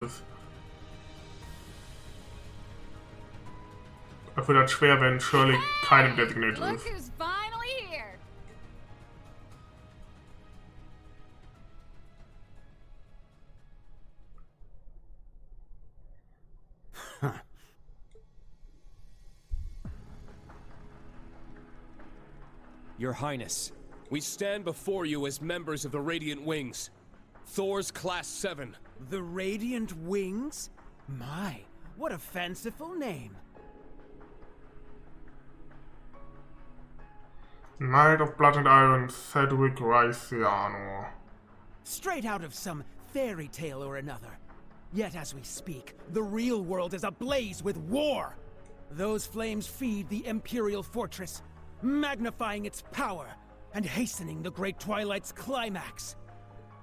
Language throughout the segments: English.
ist. Es wird halt schwer, wenn Shirley keinem Designated Look ist. who's finally here. Your Highness, we stand before you as members of the Radiant Wings. Thor's Class 7. The Radiant Wings? My, what a fanciful name. Knight of Blood and Iron, Cedric Ryciano. Straight out of some fairy tale or another. Yet as we speak, the real world is ablaze with war. Those flames feed the Imperial Fortress, magnifying its power and hastening the Great Twilight's climax.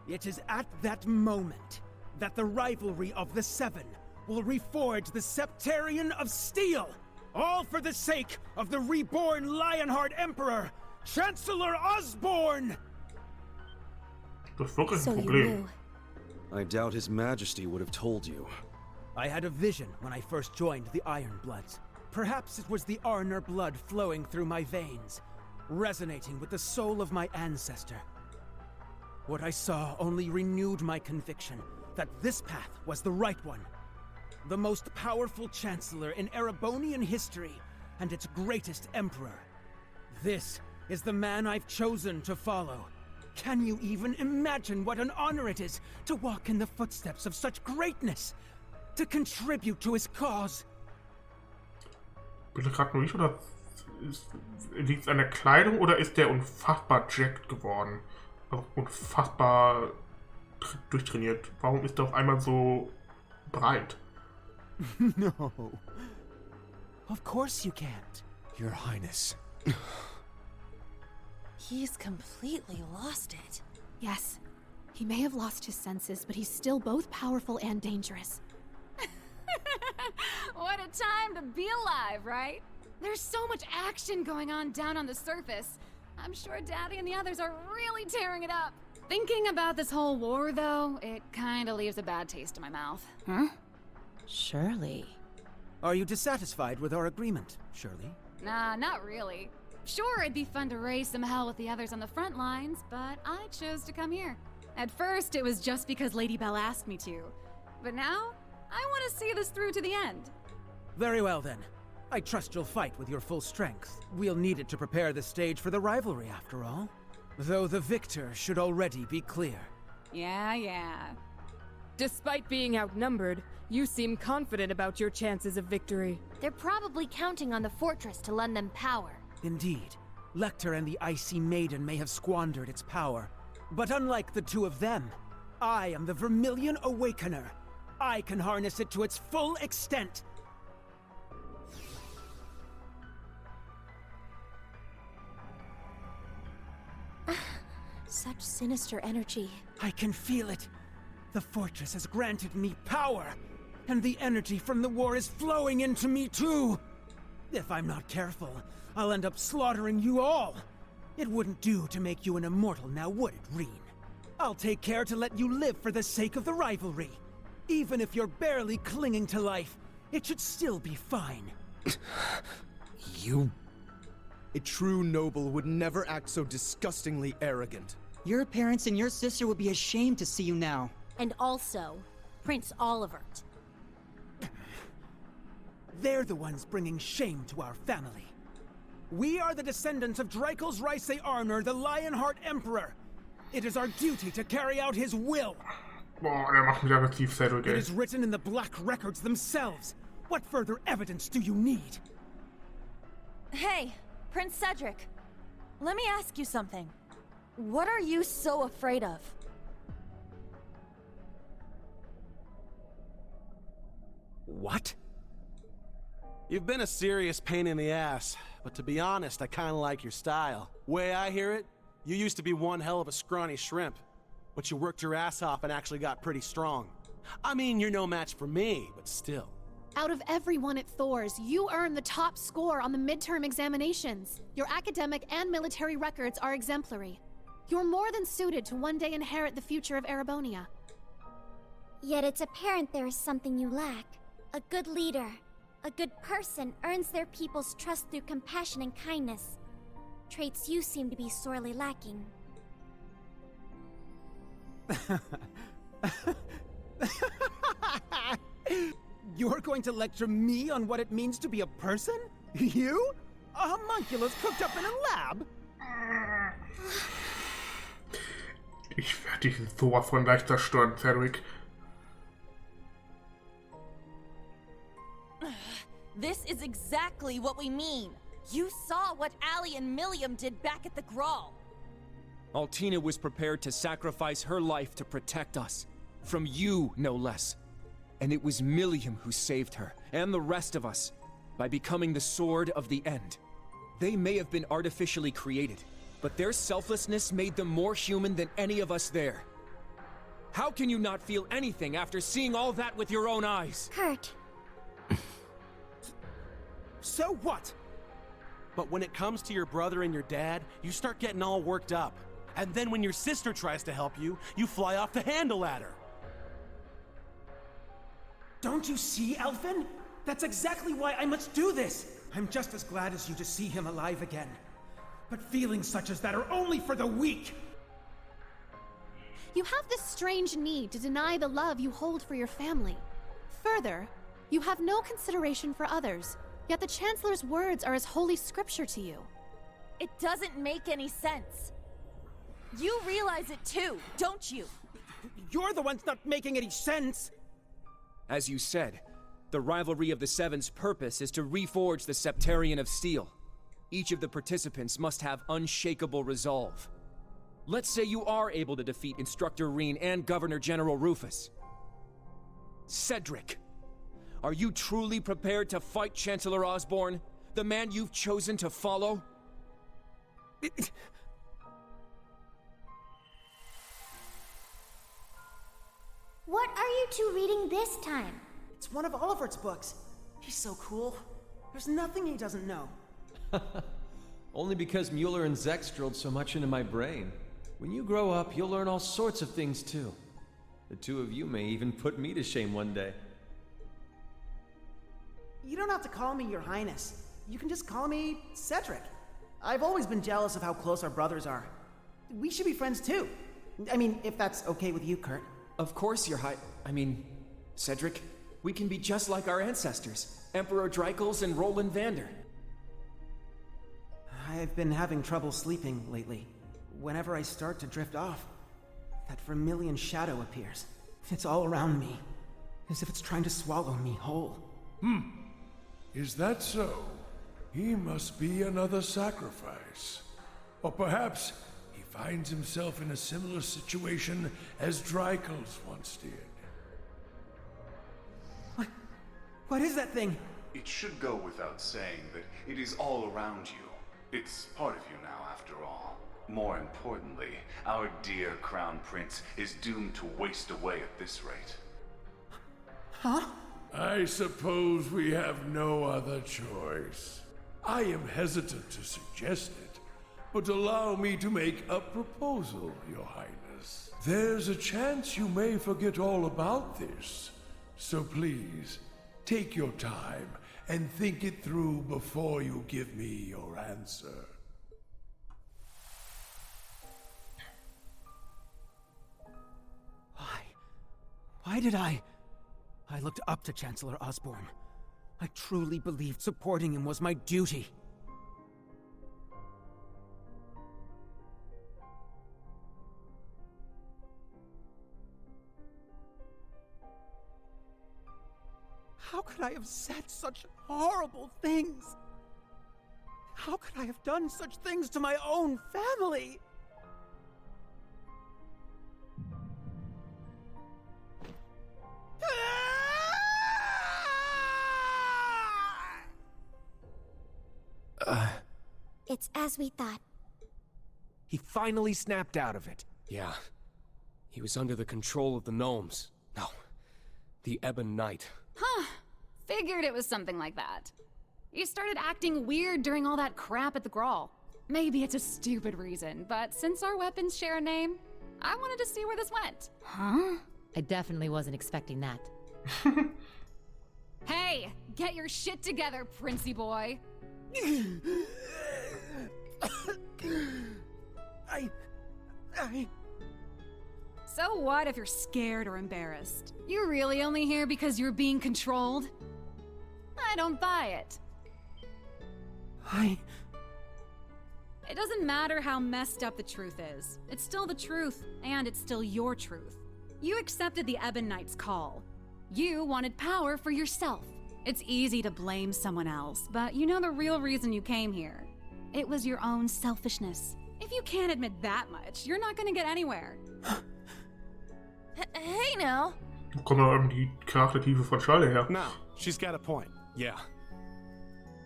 It is at that moment that the rivalry of the Seven will reforge the Septarian of Steel, all for the sake of the reborn Lionheart Emperor, Chancellor Osborne! Das ist wirklich So ein you Problem. knew. I doubt His Majesty would have told you. I had a vision when I first joined the Iron Bloods. Perhaps it was the Arner blood flowing through my veins, resonating with the soul of my ancestor. What I saw only renewed my conviction that this path was the right one. The most powerful Chancellor in Erebonian history, and its greatest Emperor. This is the man I've chosen to follow. Can you even imagine what an honor it is to walk in the footsteps of such greatness? To contribute to his cause? Bin ich gerade nur ich oder liegt es an der Kleidung oder ist der unfassbar jacked geworden? Also unfassbar durchtrainiert. Warum ist der auf einmal so breit? No. Of course you can't. Your Highness. He's completely lost it. Yes, he may have lost his senses, but he's still both powerful and dangerous. What a time to be alive, right? There's so much action going on down on the surface. I'm sure Daddy and the others are really tearing it up. Thinking about this whole war, though, it kinda leaves a bad taste in my mouth. Huh? Shirley. Are you dissatisfied with our agreement, Shirley? Nah, not really. Sure, it'd be fun to raise some hell with the others on the front lines, but I chose to come here. At first, it was just because Lady Belle asked me to. But now, I want to see this through to the end. Very well then. I trust you'll fight with your full strength. We'll need it to prepare the stage for the rivalry, after all. Though the victor should already be clear. Yeah. Despite being outnumbered, you seem confident about your chances of victory. They're probably counting on the fortress to lend them power. Indeed. Lecter and the Icy Maiden may have squandered its power. But unlike the two of them, I am the Vermilion Awakener. I can harness it to its full extent. Such sinister energy. I can feel it. The fortress has granted me power, and the energy from the war is flowing into me too. If I'm not careful, I'll end up slaughtering you all. It wouldn't do to make you an immortal now, would it, Reen? I'll take care to let you live for the sake of the rivalry. Even if you're barely clinging to life, it should still be fine. You... A true noble would never act so disgustingly arrogant. Your parents and your sister would be ashamed to see you now. And also, Prince Olivert. They're the ones bringing shame to our family. We are the descendants of Drakel's Rice Arner, the Lionheart Emperor. It is our duty to carry out his will. Boah, der macht mich aggressiv, Cedric, It ey. is written in the Black Records themselves. What further evidence do you need? Hey, Prince Cedric. Let me ask you something. What are you so afraid of? What? You've been a serious pain in the ass, but to be honest, I kinda like your style. Way I hear it, you used to be one hell of a scrawny shrimp, but you worked your ass off and actually got pretty strong. I mean, you're no match for me, but still. Out of everyone at Thor's, you earned the top score on the midterm examinations. Your academic and military records are exemplary. You're more than suited to one day inherit the future of Erebonia. Yet it's apparent there is something you lack. A good leader, a good person earns their people's trust through compassion and kindness. Traits you seem to be sorely lacking. You're going to lecture me on what it means to be a person? You? A homunculus cooked up in a lab? Ich werde dich sowas von leicht zerstören, Cedric. This is exactly what we mean. You saw what Allie and Milliam did back at the Grawl. Altina was prepared to sacrifice her life to protect us. From you, no less. And it was Milliam who saved her, and the rest of us, by becoming the Sword of the End. They may have been artificially created, but their selflessness made them more human than any of us there. How can you not feel anything after seeing all that with your own eyes? Kurt. So what? But when it comes to your brother and your dad, you start getting all worked up. And then when your sister tries to help you, you fly off the handle at her. Don't you see, Elfin? That's exactly why I must do this! I'm just as glad as you to see him alive again. But feelings such as that are only for the weak! You have this strange need to deny the love you hold for your family. Further, you have no consideration for others, yet the Chancellor's words are as holy scripture to you. It doesn't make any sense. You realize it too, don't you? You're the ones not making any sense! As you said, the Rivalry of the Seven's purpose is to reforge the Septarian of Steel. Each of the participants must have unshakable resolve. Let's say you are able to defeat Instructor Reen and Governor General Rufus. Cedric, are you truly prepared to fight Chancellor Osborn, the man you've chosen to follow? What are you two reading this time? It's one of Olivert's books. He's so cool. There's nothing he doesn't know. Only because Mueller and Zex drilled so much into my brain. When you grow up, you'll learn all sorts of things too. The two of you may even put me to shame one day. You don't have to call me Your Highness. You can just call me Cedric. I've always been jealous of how close our brothers are. We should be friends too. I mean, if that's okay with you, Kurt. Of course, Cedric. We can be just like our ancestors, Emperor Dreikels and Roland Vander. I've been having trouble sleeping lately. Whenever I start to drift off, that vermilion shadow appears. It's all around me, as if it's trying to swallow me whole. Is that so? He must be another sacrifice. Or perhaps he finds himself in a similar situation as Dreikels once did. What is that thing? It should go without saying that it is all around you. It's part of you now, after all. More importantly, our dear Crown Prince is doomed to waste away at this rate. Huh? I suppose we have no other choice. I am hesitant to suggest it, but allow me to make a proposal, Your Highness. There's a chance you may forget all about this, so please, take your time and think it through before you give me your answer. Why did I looked up to Chancellor Osborn. I truly believed supporting him was my duty. How could I have said such horrible things? How could I have done such things to my own family? It's as we thought. He finally snapped out of it. Yeah. He was under the control of the gnomes. No. The Ebon Knight. Huh. Figured it was something like that. You started acting weird during all that crap at the Grawl. Maybe it's a stupid reason, but since our weapons share a name, I wanted to see where this went. Huh? I definitely wasn't expecting that. Hey, get your shit together, Princey boy. So what if you're scared or embarrassed? You're really only here because you're being controlled? I don't buy it. It doesn't matter how messed up the truth is. It's still the truth, and it's still your truth. You accepted the Ebon Knight's call. You wanted power for yourself. It's easy to blame someone else, but you know the real reason you came here. It was your own selfishness. If you can't admit that much, you're not gonna get anywhere. Hey now. Wo kommt aber die Charaktertiefe von Shirley her? No, she's got a point. Yeah.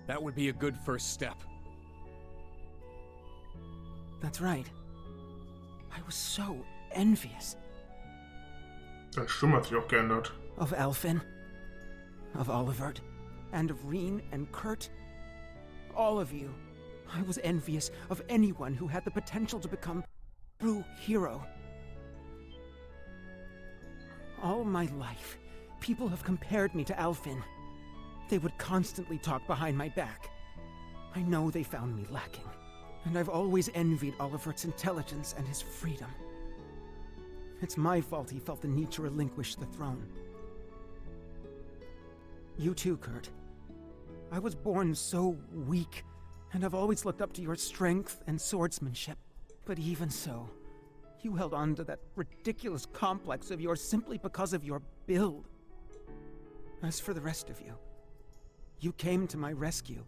That would be a good first step. That's right. I was so envious. Deine Stimme hat sich auch geändert. Of Elfin, of Olivert, and of Reen and Kurt. All of you. I was envious of anyone who had the potential to become a true hero. All my life, people have compared me to Alfin. They would constantly talk behind my back. I know they found me lacking, and I've always envied Olivert's intelligence and his freedom. It's my fault he felt the need to relinquish the throne. You too, Kurt. I was born so weak, and I've always looked up to your strength and swordsmanship. But even so, you held on to that ridiculous complex of yours simply because of your build. As for the rest of you, you came to my rescue.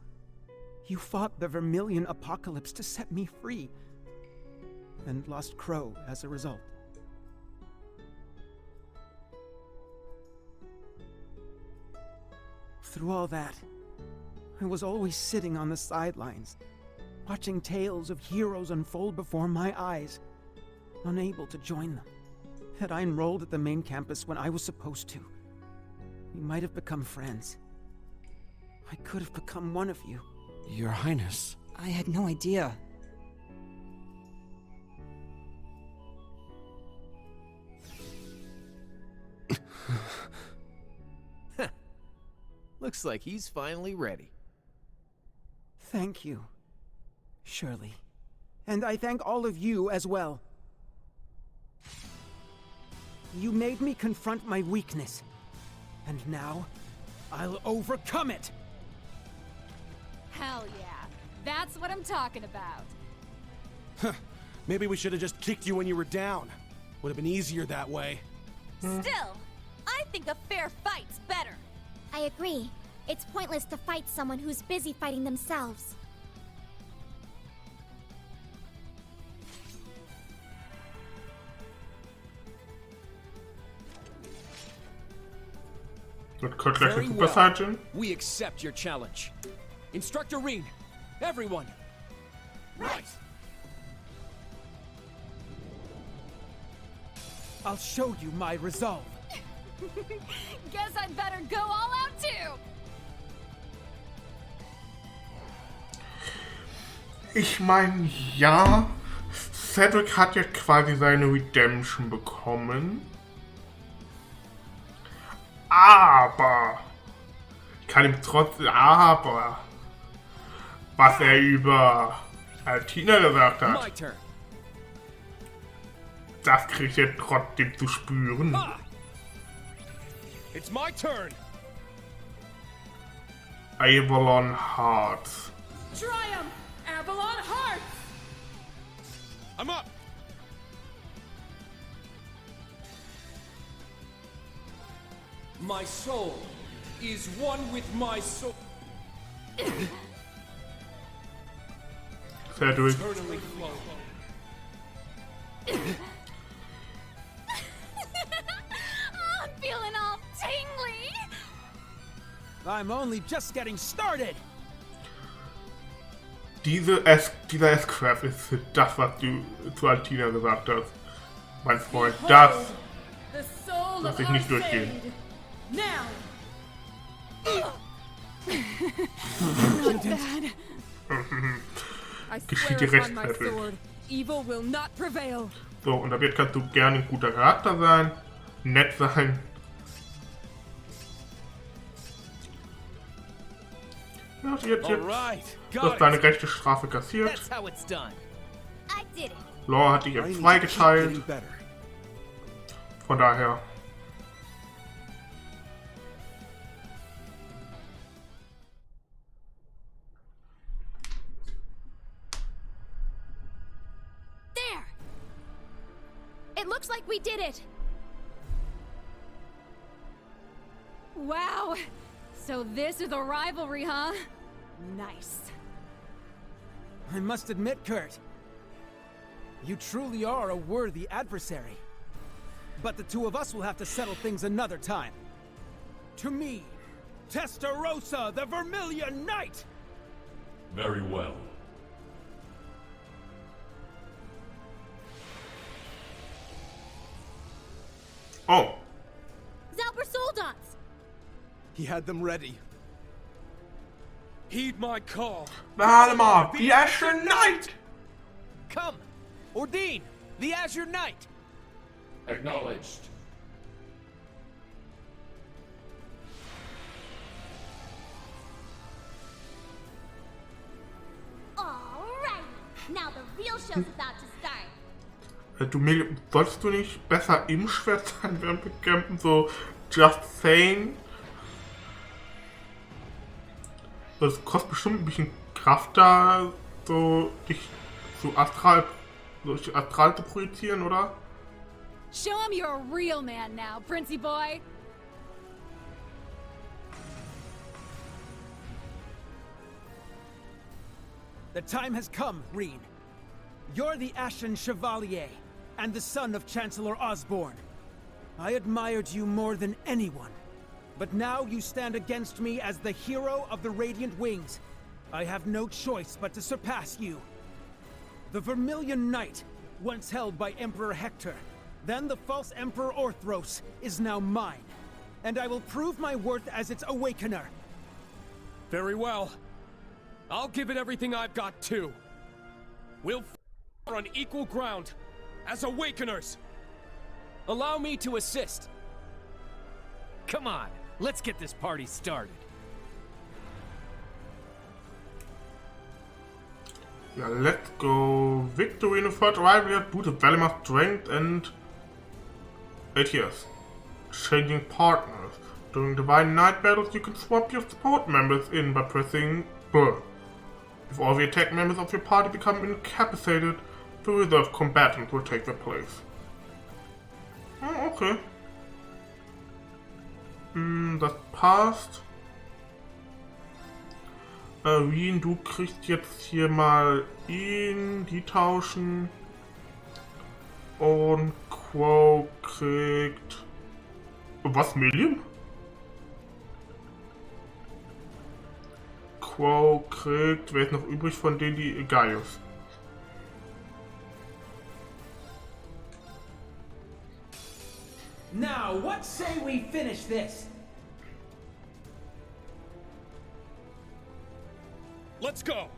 You fought the Vermilion Apocalypse to set me free, and lost Crow as a result. Through all that, I was always sitting on the sidelines, watching tales of heroes unfold before my eyes, unable to join them. Had I enrolled at the main campus when I was supposed to, we might have become friends. I could have become one of you. Your Highness. I had no idea. Looks like he's finally ready. Thank you, Shirley. And I thank all of you as well. You made me confront my weakness. And now, I'll overcome it! Hell yeah. That's what I'm talking about. Huh. Maybe we should have just kicked you when you were down. Would have been easier that way. Still, I think a fair fight's better. I agree. It's pointless to fight someone who's busy fighting themselves. Very well. We accept your challenge. Instructor Reen, everyone. Right. I'll show you my resolve. Guess I'd better go all out too. Ich meine, ja, Cedric hat jetzt quasi seine Redemption bekommen. Aber kann ihm trotzdem, aber was er über Altina gesagt hat, das kriegt er trotzdem zu spüren. It's my turn. Avalon Hearts. Triumph, Avalon Hearts. I'm up. My soul is one with my soul. Cedric. Eternally flow. I'm feeling all tingly. I'm only just getting started. Dieser S-Craft ist für das, was du zu Altina gesagt hast. Mein Freund, das lass ich nicht durchgehen. Now. Not bad. I Geschieht swear dir upon my recht, sword, evil will not prevail. So, und ab jetzt kannst du gerne ein guter Charakter sein. nett sein. Ja, jetzt. Du hast deine rechte Strafe kassiert. Law hat dich in zwei geteilt. Von daher. There! It looks like we did it! Wow! So this is a rivalry, huh? Nice. I must admit, Kurt, you truly are a worthy adversary. But the two of us will have to settle things another time. To me, Testarossa, the Vermilion Knight! Very well. Oh. Zalber Soldats! He had them ready. Heed my call. Valimar, the Azure Knight! Come! Ordine, the Azure Knight! Acknowledged. Alright, now the real show's about to start. Solltest du nicht besser im Schwert sein während wir campen? So, just saying. Das kostet bestimmt ein bisschen Kraft da, so dich so astral zu projizieren, oder? Show him you're a real man now, Princey boy. The time has come, Reen. You're the Ashen Chevalier, and the son of Chancellor Osborne. I admired you more than anyone. But now you stand against me as the hero of the Radiant Wings. I have no choice but to surpass you. The Vermilion Knight, once held by Emperor Hector, then the false Emperor Orthros, is now mine. And I will prove my worth as its Awakener. Very well. I'll give it everything I've got too. We'll on equal ground, as Awakeners. Allow me to assist. Come on, let's get this party started. Yeah, let's go. Victory in the third rivalry at boosted Valimar's strength and 8 years. Changing partners. During Divine Knight battles, you can swap your support members in by pressing B. If all the attack members of your party become incapacitated, the reserve combatant will take their place. Oh, okay. Das passt. Reen, du kriegst jetzt hier mal ihn, die tauschen. Und Quo kriegt... Was, Million? Quo kriegt... Wer ist noch übrig von denen, die... Gaius. Now, what say we finish this? Let's go.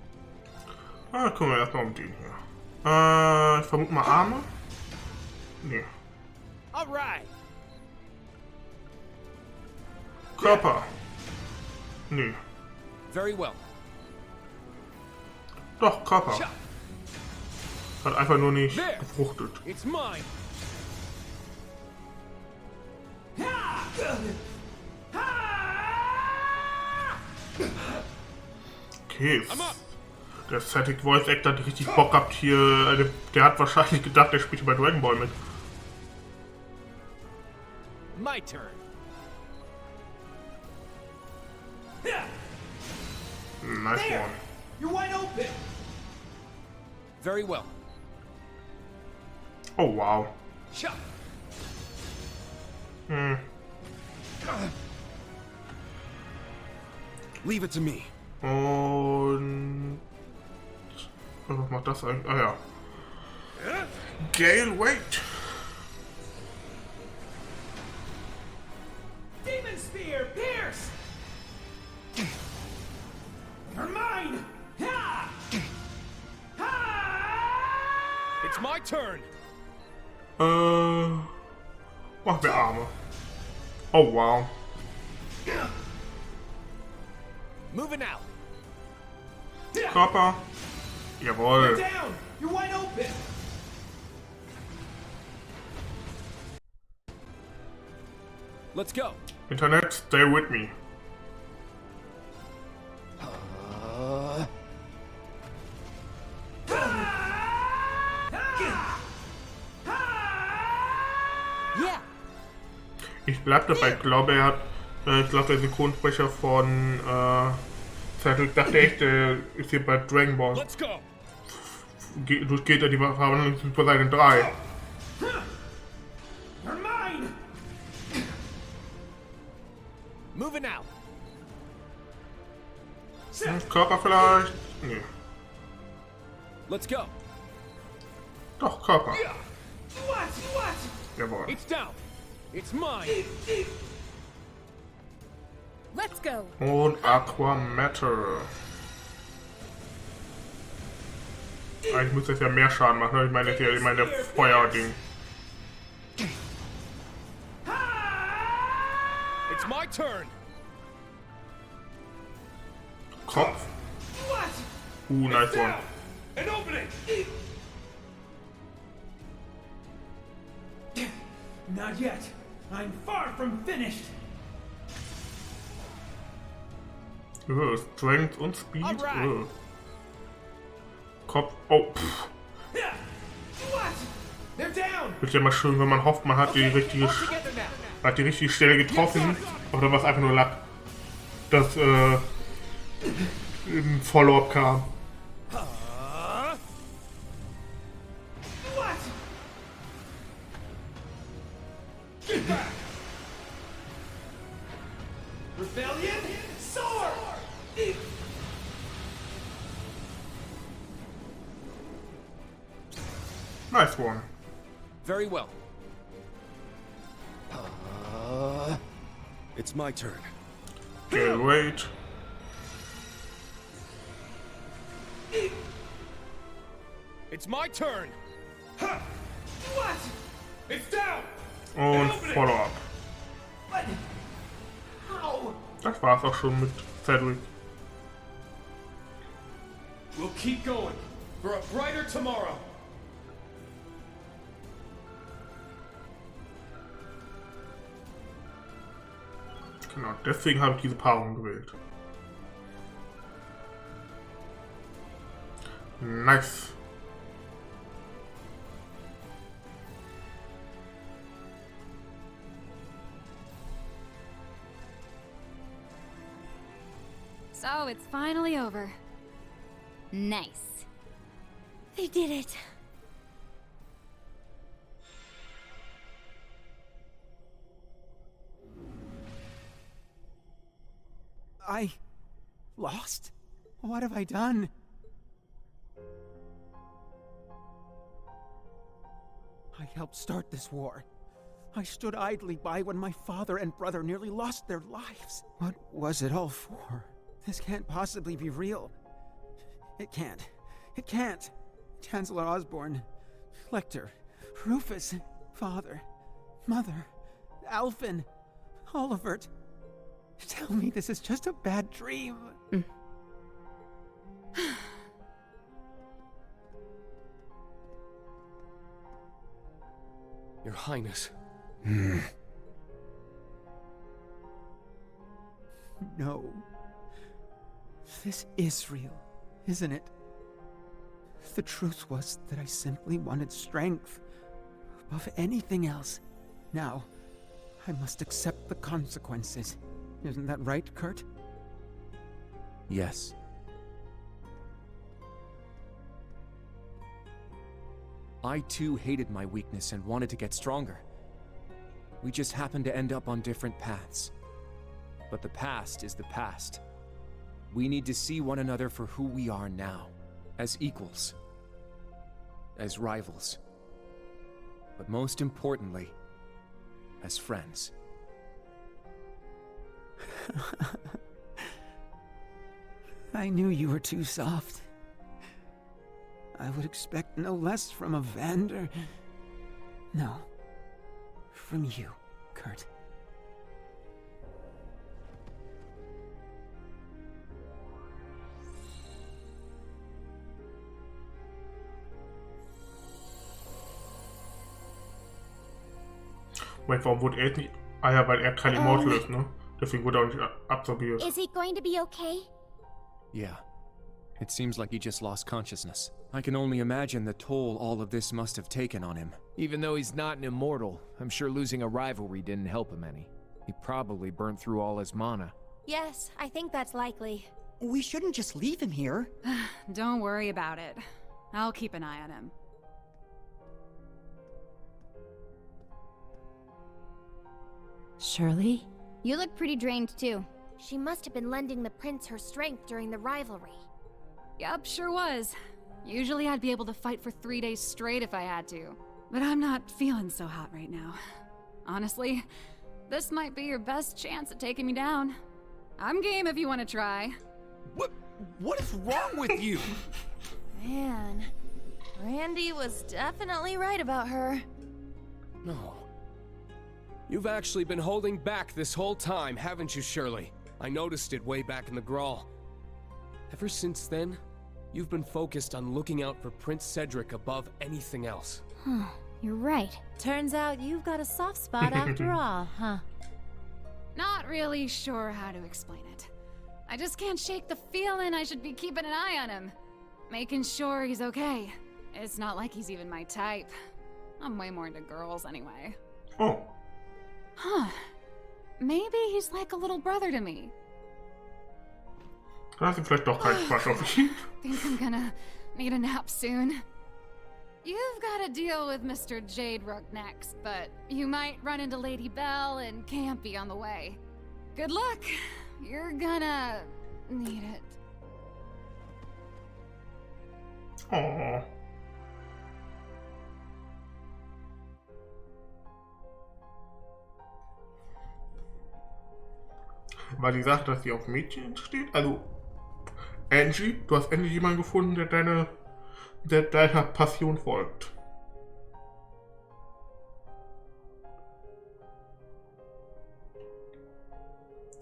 Gucken wir erstmal um den hier. Ich vermute mal Arme. Nee. Alright. Körper. Nee. Very well. Doch, Körper. Hat einfach nur nicht gefruchtet. It's mine. Okay. Der Cedric Voice Actor hat richtig Bock gehabt hier. Der hat wahrscheinlich gedacht, der spielt hier bei Dragon Ball mit. My turn. Nice one. You're wide open. Very well. Oh wow. Leave it to me. Und... Was macht das eigentlich? Ah ja. Gale, wait! Demon Spear, pierce! You're mine! Ha! Ha! It's my turn. Oh, wir Arme. Oh, wow. Moving out. Körper. Jawohl. Down. You're wide open. Let's go. Internet, stay with me. Ich bleib dabei, ich glaube der Synchronsprecher von Cedric dachte echt, ist hier bei Dragon Ball. Durchgeht er die Verwandlung Super Saiyan 3. Moving out. Körper vielleicht? Nee. Let's go. Doch, Körper. Jawohl. It's down. It's mine. Let's go. Und Aqua Matter. Eigentlich müsste es ja mehr Schaden machen, ne? Ich meine, das ist ja der Feuerding. It's my turn. Kopf. Nice one. An opening. Not yet. I'm far from finished. Strength und Speed. Kopf. Oh. Ist ja mal schön, wenn man hofft, man hat die richtige Stelle getroffen. Oder was einfach nur Lack. Das im Follow-up kam. Rebellion, sword. Nice one. Very well. It's my turn. Okay, wait. It's my turn. What? It's down. Und Follow-up. Das war's auch schon mit Cedric. We'll keep going for a brighter tomorrow. Genau, deswegen habe ich diese Paarung gewählt. Nice. So it's finally over. Nice. They did it. I lost? What have I done? I helped start this war. I stood idly by when my father and brother nearly lost their lives. What was it all for? This can't possibly be real. It can't. It can't. Chancellor Osborne, Lecter, Rufus, Father, Mother, Alphen, Olivert. Tell me this is just a bad dream. Your Highness. No. This is real, isn't it? The truth was that I simply wanted strength above anything else. Now, I must accept the consequences. Isn't that right, Kurt? Yes. I too hated my weakness and wanted to get stronger. We just happened to end up on different paths. But the past is the past. We need to see one another for who we are now. As equals. As rivals. But most importantly, as friends. I knew you were too soft. I would expect no less from a Vander. No. from you, Kurt. Moment, warum wurde er jetzt nicht... Ah ja, weil er kein Immortal ist, ne? Deswegen wurde er auch nicht absorbiert. Is he going to be okay? Yeah. It seems like he just lost consciousness. I can only imagine the toll all of this must have taken on him. Even though he's not an immortal, I'm sure losing a rivalry didn't help him any. He probably burnt through all his mana. Yes, I think that's likely. We shouldn't just leave him here. Don't worry about it. I'll keep an eye on him. Shirley? You look pretty drained too. She must have been lending the prince her strength during the rivalry. Yup, sure was. Usually I'd be able to fight for 3 days straight if I had to. But I'm not feeling so hot right now. Honestly, this might be your best chance at taking me down. I'm game if you want to try. What is wrong with you? Man, Randy was definitely right about her. No. You've actually been holding back this whole time, haven't you, Shirley? I noticed it way back in the Grawl. Ever since then, you've been focused on looking out for Prince Cedric above anything else. You're right. Turns out you've got a soft spot after all, huh? Not really sure how to explain it. I just can't shake the feeling I should be keeping an eye on him. Making sure he's okay. It's not like he's even my type. I'm way more into girls anyway. Oh. Huh. Maybe he's like a little brother to me. Da hast du vielleicht doch keinen Quatsch auf ihn. Think I'm gonna need a nap soon. You've got to deal with Mr. Jade Rug next, but you might run into Lady Belle and Campy on the way. Good luck. You're gonna need it. Oh. War die Sache, dass sie auf Mädchen steht? Also, Angie, du hast endlich jemanden gefunden, der deiner Passion folgt.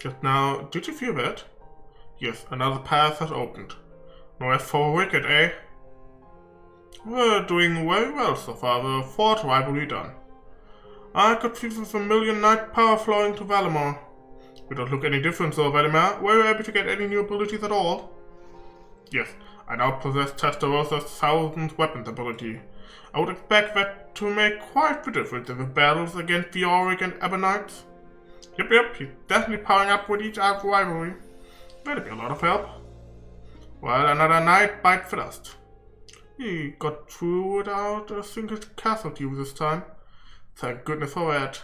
Just now, did you feel that? Yes, another path has opened. No as for wicked, eh? We're doing very well so far, the fourth rivalry done. I could feel the familiar night power flowing to Valimar. You don't look any different though, Valimar. Were you able to get any new abilities at all? Yes, I now possess Testarosa's 1000th weapons ability. I would expect that to make quite the difference in the battles against the Auric and Ebonites. Yep, he's definitely powering up with each rivalry. That'd be a lot of help. Well, another night bites dust. He got through without a single casualty this time. Thank goodness for that.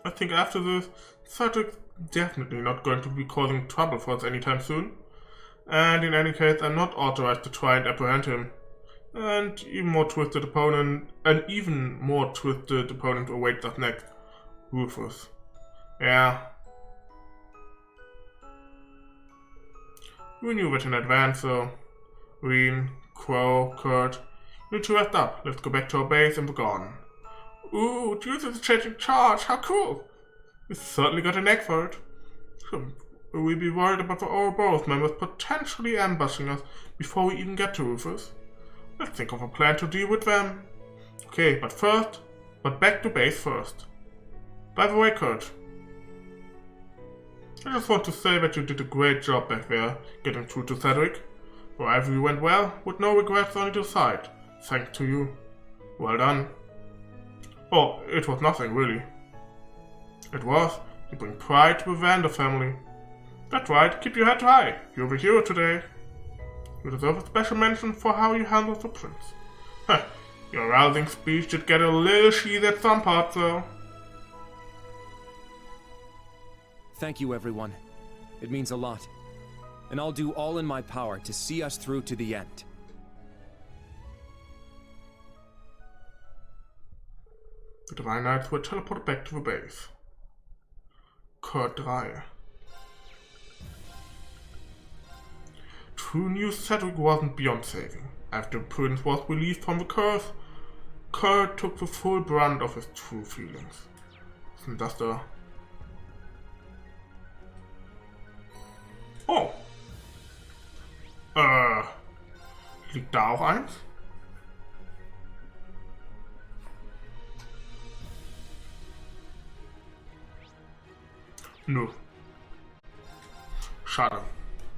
I think after this, Cedric's definitely not going to be causing trouble for us anytime soon. And in any case, I'm not authorized to try and apprehend him. And even more twisted opponent awaits us next. Rufus. Yeah. We knew that in advance, so... Reen, Crow, Kurt... You need to rest up. Let's go back to our base and be gone. Ooh, Jesus is changing charge. How cool! We certainly got a knack for it. We'll be worried about the Ouroboros members potentially ambushing us before we even get to Rufus. Let's think of a plan to deal with them. Okay, but back to base first. By the way, Kurt, I just want to say that you did a great job back there, getting through to Cedric. The rivalry went well, with no regrets on either side. Thanks to you. Well done. Oh, it was nothing, really. It was. You bring pride to the Vander family. That's right, keep your head high. You're the hero today. You deserve a special mention for how you handled the prince. Huh, your rousing speech did get a little cheesy at some parts, though. Thank you, everyone. It means a lot. And I'll do all in my power to see us through to the end. The Divine Knights were teleported back to the base. Kurt 3. True news, Cedric wasn't beyond saving. After the prince was released from the curse, Kurt took the full brunt of his true feelings. Was ist denn das da? Oh. Liegt da auch eins? Nö. Schade.